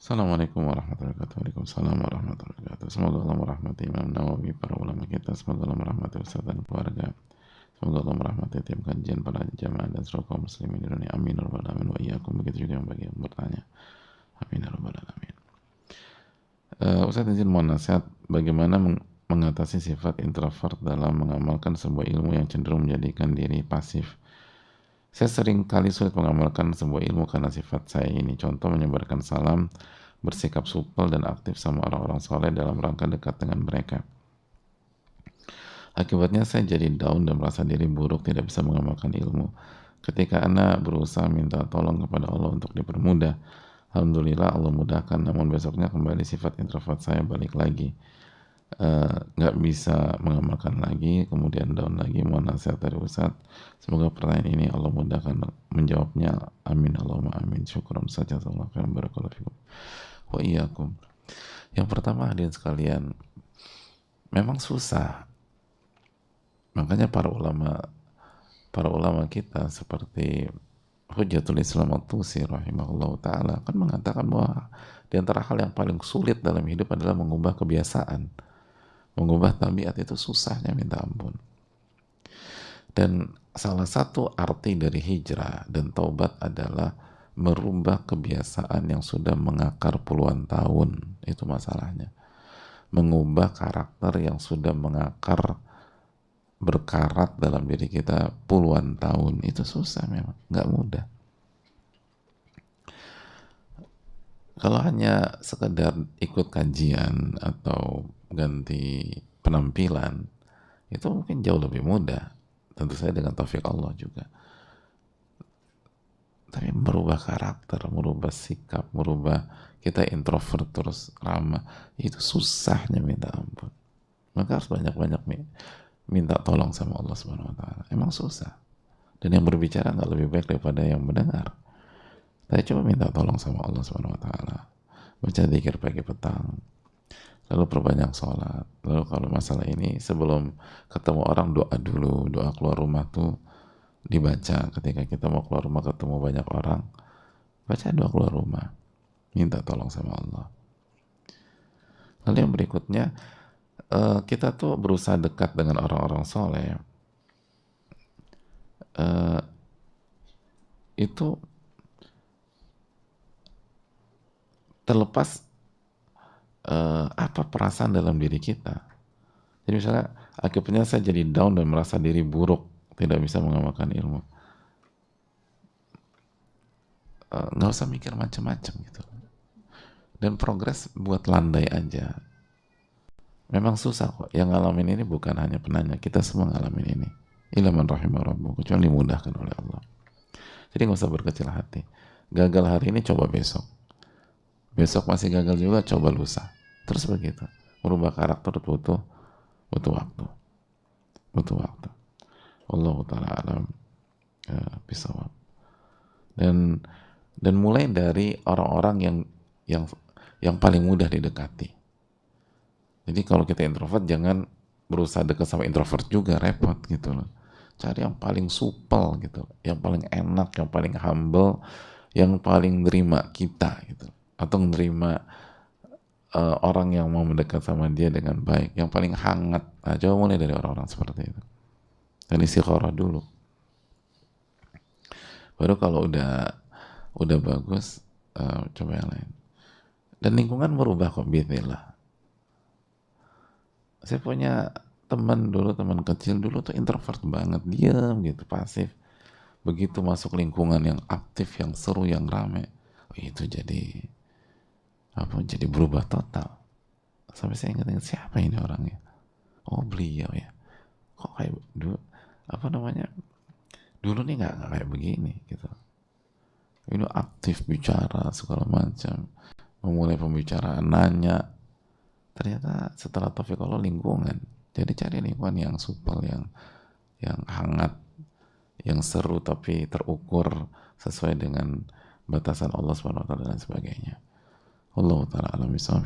Assalamualaikum warahmatullahi wabarakatuh. Waalaikumsalam warahmatullahi wabarakatuh. Semoga Allah merahmati Imam Nawawi, para ulama kita. Semoga Allah merahmati Ustaz dan keluarga. Semoga Allah merahmati tim kajian, para jamaah dan seluruh kaum muslimin di dunia. Amin ya rabbal alamin wa iyyakum. Begitu juga yang bagi yang bertanya. Amin ya rabbal alamin. Ustaz izin mohon nasihat bagaimana mengatasi sifat introvert dalam mengamalkan sebuah ilmu yang cenderung menjadikan diri pasif. Saya sering kali sulit mengamalkan sebuah ilmu karena sifat saya ini. Contoh menyebarkan salam, bersikap supel dan aktif sama orang-orang soleh dalam rangka dekat dengan mereka. Akibatnya saya jadi down dan merasa diri buruk, tidak bisa mengamalkan ilmu. Ketika anak berusaha minta tolong kepada Allah untuk dipermudah, alhamdulillah Allah mudahkan, namun besoknya kembali sifat introvert saya balik lagi. Nggak bisa mengamalkan lagi, kemudian down lagi. Mohon nasihat dari Ustaz. Semoga pertanyaan ini Allah mudahkan menjawabnya. Amin Allahumma amin. Syukran saja. Barakallahu fikum wa iyyakum. Yang pertama, hadirin sekalian, memang susah. Makanya para ulama kita seperti Hujjatul Islam At-Tusi rahimahullah ta'ala kan mengatakan bahwa di antara hal yang paling sulit dalam hidup adalah mengubah kebiasaan. Mengubah tabiat itu susahnya minta ampun. Dan salah satu arti dari hijrah dan taubat adalah merubah kebiasaan yang sudah mengakar puluhan tahun. Itu masalahnya. Mengubah karakter yang sudah mengakar, berkarat dalam diri kita puluhan tahun. Itu susah memang, nggak mudah. Kalau hanya sekedar ikut kajian atau ganti penampilan, itu mungkin jauh lebih mudah. Tentu saja dengan taufik Allah juga. Tapi merubah karakter, merubah sikap, merubah kita introvert terus ramah, itu susahnya minta ampun. Maka harus banyak-banyak minta tolong sama Allah Subhanahu Wa Taala. Emang susah. Dan yang berbicara nggak lebih baik daripada yang mendengar. Saya coba minta tolong sama Allah Subhanahu Wa Taala. Baca zikir pagi petang, lalu perbanyak sholat. Lalu kalau masalah ini sebelum ketemu orang doa dulu, doa keluar rumah tuh dibaca. Ketika kita mau keluar rumah ketemu banyak orang, baca doa keluar rumah, minta tolong sama Allah. Lalu yang berikutnya, kita tuh berusaha dekat dengan orang-orang soleh. Itu terlepas apa perasaan dalam diri kita. Jadi misalnya akibatnya saya jadi down dan merasa diri buruk, tidak bisa mengamalkan ilmu. Nggak usah mikir macam-macam gitu. Dan progres buat landai aja. Memang susah kok. Yang ngalamin ini bukan hanya penanya, kita semua ngalamin ini. Ilaman rahimah rabbuh, kecuali dimudahkan oleh Allah. Jadi nggak usah berkecil hati. Gagal hari ini, coba besok. Besok masih gagal juga, coba lusa. Terus begitu. Merubah karakter butuh waktu. Butuh waktu. Allah ta'ala alam bisawab. Dan mulai dari orang-orang yang paling mudah didekati. Jadi kalau kita introvert, jangan berusaha dekat sama introvert juga, repot gitu loh. Cari yang paling supel gitu, yang paling enak, yang paling humble, yang paling nerima kita gitu, atau nerima orang yang mau mendekat sama dia dengan baik, yang paling hangat. Nah, coba mulai dari orang-orang seperti itu. Dan istikharah dulu. Baru kalau udah bagus, coba yang lain. Dan lingkungan merubah kok, bismillah. Saya punya teman kecil dulu tuh introvert banget, diam gitu, pasif. Begitu masuk lingkungan yang aktif, yang seru, yang rame, itu jadi berubah total. Sampai saya ingat siapa ini orangnya. Oh, beliau ya. Kok kayak dulu dulu nih nggak kayak begini gitu. Ini aktif bicara segala macam, memulai pembicaraan, nanya. Ternyata setelah taufik Allah lingkungan. Jadi cari lingkungan yang supel, yang hangat, yang seru tapi terukur sesuai dengan batasan Allah SWT dan sebagainya. Allah Ta'ala alam bisawab.